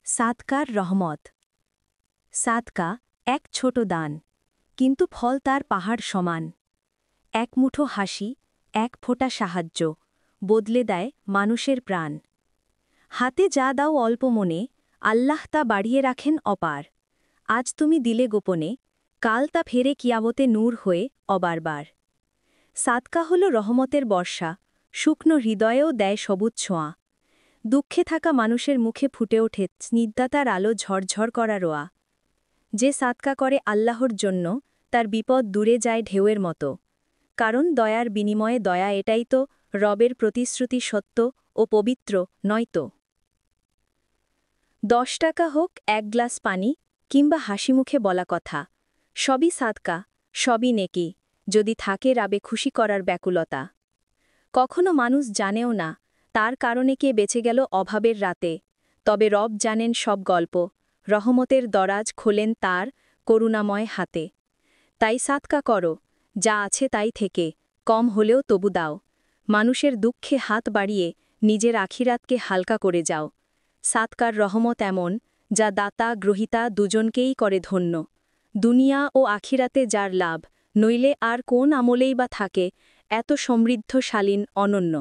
সাদকার রহমত। সাদকা এক ছোট দান, কিন্তু ফল তার পাহাড় সমান। এক মুঠো হাসি, এক ফোঁটা সাহায্য বদলে দেয় মানুষের প্রাণ। হাতে যা দাও অল্প মনে, আল্লাহ তা বাড়িয়ে রাখেন অপার। আজ তুমি দিলে গোপনে, কাল তা ফেরে কিয়ামতে নূর হয়ে অবারবার। সাদকা হল রহমতের বর্ষা, শুকনো হৃদয়েও দেয় সবুজ ছোঁয়া। দুঃখে থাকা মানুষের মুখে ফুটে ওঠে স্নিগ্ধতার আলো ঝরঝর করা রোয়া। যে সাদকা করে আল্লাহর জন্য, তার বিপদ দূরে যায় ঢেউয়ের মতো। কারণ দয়ার বিনিময়ে দয়া, এটাই তো রবের প্রতিশ্রুতি, সত্য ও পবিত্র নয়তো। 10 টাকা হোক, এক গ্লাস পানি, কিংবা হাসিমুখে বলা কথা, সবই সাদকা, সবই নেকি, যদি থাকে রাবে খুশি করার ব্যাকুলতা। কখনো মানুষ জানেও না তার কারণে কে বেঁচে গেল অভাবের রাতে, তবে রব জানেন সব গল্প, রহমতের দরাজ খোলেন তার করুণাময় হাতে। তাই সাদকা করো, যা আছে তাই থেকে, কম হলেও তবু দাও। মানুষের দুঃখে হাত বাড়িয়ে নিজের আখিরাতকে হালকা করে যাও। সাদকার রহমত এমন, যা দাতা গ্রহিতা দুজনকেই করে ধন্য। দুনিয়া ও আখিরাতে যার লাভ, নইলে আর কোন আমলেই বা থাকে এত সমৃদ্ধশালীন অনন্য।